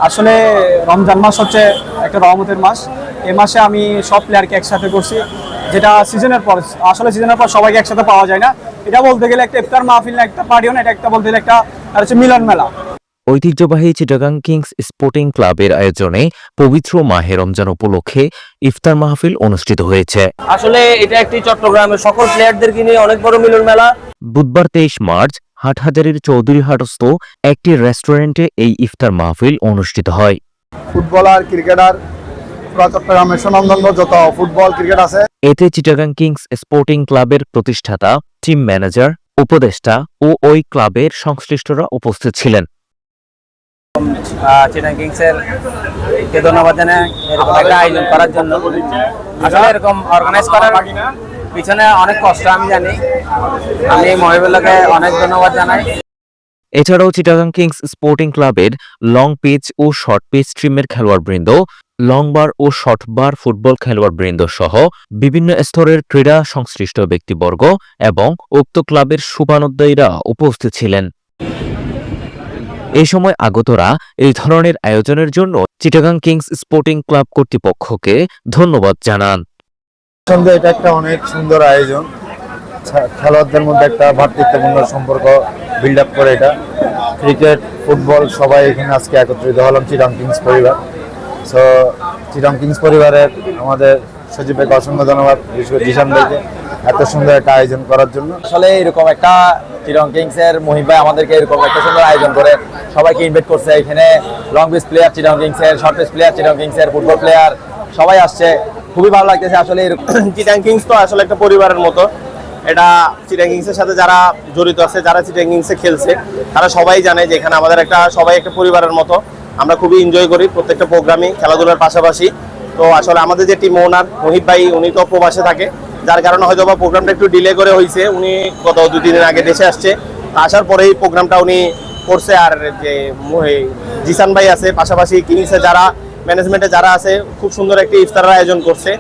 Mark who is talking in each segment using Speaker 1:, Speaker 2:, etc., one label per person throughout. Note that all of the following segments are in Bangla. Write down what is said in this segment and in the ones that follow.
Speaker 1: আসলে রমজান মাস হচ্ছে একটা রহমতের মাস। এই মাসে আমি সব প্লেয়ারকে একসাথে করছি, যেটা সিজনের পর, আসলে সিজনের পর সবাইকে একসাথে পাওয়া যায় না। এটা বলতে গেলে একটা ইফতার মাহফিল না, একটা পার্টিও না, এটা একটা বলতে গেলে একটা আর হচ্ছে মিলন মেলা।
Speaker 2: ঐতিহ্যবাহী চিটাগাং কিংস স্পোর্টিং ক্লাবের আয়োজনে পবিত্র মাহে রমজান উপলক্ষে ইফতার মাহফিল অনুষ্ঠিত হয়েছে।
Speaker 3: আসলে এটা একটি চট্টগ্রামের সকল প্লেয়ারদেরকে নিয়ে অনেক বড় মিলন মেলা।
Speaker 2: বুধবার 23 মার্চ হাটহাজারীর চৌধুরীহাটস্থ একটি রেস্টুরেন্টে এই ইফতার মাহফিল অনুষ্ঠিত হয়।
Speaker 4: ফুটবলার, ক্রিকেটার, পুরা চট্টগ্রামের সুনামধন্য যত ফুটবল ক্রিকেট আছে।
Speaker 2: এতে চিটাগাং কিংস স্পোর্টিং ক্লাবের প্রতিষ্ঠাতা, টিম ম্যানেজার, উপদেষ্টা ও ওই ক্লাবের সংশ্লিষ্টরা উপস্থিত ছিলেন।
Speaker 3: চিটাগাং কিংসের কে ধন্যবাদ জানাই এরকম একটা আয়োজন করার জন্য। আসলে এরকম অর্গানাইজ করার পিছনে অনেক কষ্ট আমি জানি। আমি মহিবুল্লাহকে অনেক ধন্যবাদ জানাই।
Speaker 2: এছাড়াও চিটাগাং কিংস স্পোর্টিং ক্লাবের লং পিচ ও শর্ট পিচ স্ট্রিমের খেলোয়াড়বৃন্দ, লং বার ও শর্ট বার ফুটবল খেলোয়াড়বৃন্দ সহ বিভিন্ন স্তরের ক্রীড়া সংশ্লিষ্ট ব্যক্তিবর্গ এবং উক্ত ক্লাবের শুভানুদ্দায়ীরা উপস্থিত ছিলেন। এই সময় আগতরা এই ধরনের আয়োজনের জন্য চিটাগাং কিংস স্পোর্টিং ক্লাব কর্তৃপক্ষকে ধন্যবাদ জানান।
Speaker 4: এটা একটা অনেক সুন্দর আয়োজন, খেলোয়াড়দের মধ্যে একটা ভ্রাতৃত্বপূর্ণ সম্পর্ক বিল্ড আপ করে। এটা ক্রিকেট, ফুটবল সবাই এখানে আজকে একত্রিত হলাম চিটাগাং কিংস পরিবার। সো চিটাগাং কিংস পরিবারের আমাদের সচিব ভাইকে অসংখ্য ধন্যবাদ, বিশেষ করে জিশান ভাইকে এত সুন্দর একটা আয়োজন করার জন্য।
Speaker 3: আসলে এরকম একটা চিটাগাং কিংস এর মহিব ভাই আমাদেরকে এরকম একটা সুন্দর আয়োজন করে সবাইকে ইনভাইট করছে। এখানে long pitch player Chittagong kings এর, short pitch player Chittagong kings এর, ফুটবল প্লেয়ার সবাই আসছে, খুবই ভালো লাগতেছে। আসলে চিটাগাং কিংস তো আসলে একটা পরিবারের মতো। এটা চিটাগাং কিংস এর সাথে যারা জড়িত আছে, যারা চিটাগাং কিংস এ খেলছে, তারা সবাই জানে যে এখানে আমাদের সবাই একটা পরিবারের মতো। আমরা খুবই এনজয় করি প্রত্যেকটা প্রোগ্রামই, খেলাধুলার পাশাপাশি। তো আসলে আমাদের যে টিম ওনার মহিব ভাই, উনি তো প্রবাসে থাকে, যার কারণে হয়তো বা প্রোগ্রামটা একটু ডিলে করে হয়েছে। উনি গত 2-3 দিন আগে দেশে আসছে, আসার পরেই প্রোগ্রামটা উনি করছে। আর যে জিসান ভাই আছে, পাশাপাশি কিংসে যারা ম্যানেজমেন্টে যারা আছে, খুব সুন্দর একটি ইফতারের আয়োজন করছে।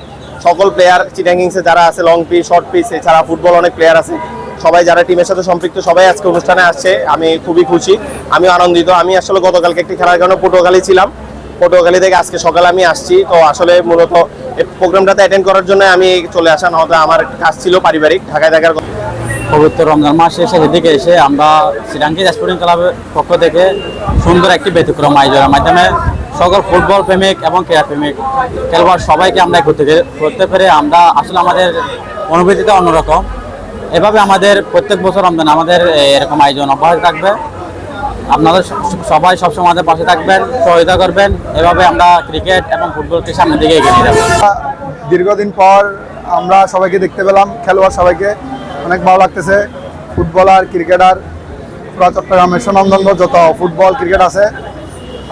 Speaker 3: সকল প্লেয়ার চিটাগাং কিংসে যারা আছে, লং পিচ, শর্ট পিচ, এছাড়া ফুটবল অনেক প্লেয়ার আছে, সবাই যারা টিমের সাথে সম্পৃক্ত সবাই আজকে অনুষ্ঠানে আসছে। আমি খুবই খুশি, আমিও আনন্দিত। আমি আসলে গতকালকে একটি খেলার কারণে পটুয়াখালী ছিলাম, পটুয়াখালী থেকে আজকে সকালে আমি আসছি। তো আসলে মূলত এই প্রোগ্রামটাতে অ্যাটেন্ড করার জন্য আমি চলে আসা, না হয়তো আমার কাজ ছিল পারিবারিক ঢাকায় থাকার।
Speaker 1: পবিত্র রমজান মাস শেষের দিকে এসে আমরা চিটাগাং কিংস স্পোর্টিং ক্লাবের পক্ষ থেকে সুন্দর একটি ব্যতিক্রম আয়োজনের মাধ্যমে সকল ফুটবল প্রেমিক এবং ক্রীড়া প্রেমিক খেলোয়াড় সবাইকে আমরা করতে পেরে আমরা আসলে আমাদের অনুভূতিটা অন্যরকম। এভাবে আমাদের প্রত্যেক বছর রমজান আমাদের এরকম আয়োজন অব্যাহত থাকবে। আপনাদের সবাই সবসময় আমাদের পাশে থাকবেন, সহায়তা করবেন। এভাবে আমরা ক্রিকেট এবং ফুটবলকে সামনের দিকে এগিয়ে নিয়ে যাবো।
Speaker 4: দীর্ঘদিন পর আমরা সবাইকে দেখতে পেলাম, খেলোয়াড় সবাইকে অনেক ভালো লাগতেছে। ফুটবলার, ক্রিকেটার, পুরা চট্টগ্রামের সুনামধন্য যত ফুটবল ক্রিকেট আছে,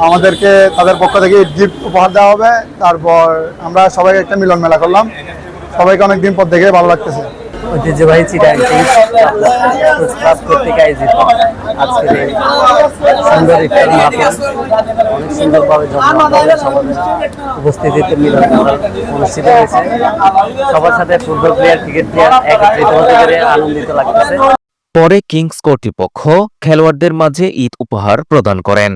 Speaker 4: আমাদেরকে তাদের পক্ষ থেকে গিফট উপহার দেওয়া হবে। তারপর আমরা সবাই একটা মিলন মেলা করলাম, সবাইকে অনেকদিন পর দেখে ভালো লাগতেছে।
Speaker 3: ঐতিহ্যবাহী চিটাগাং কিংস ক্লাব কর্তৃক আয়োজিত আজকের এই সুন্দর ইফতার মাহফিল অনেক সুন্দরভাবে উপস্থিতিতে মিলন অনুষ্ঠিত হয়েছে। সবার সাথে ফুটবল প্লেয়ার, ক্রিকেট প্লেয়ার একত্রিত হতে পেরে আনন্দিত লাগতেছে।
Speaker 2: পরে কিংস কর্তৃপক্ষ খেলোয়াড়দের মাঝে ঈদ উপহার প্রদান করেন।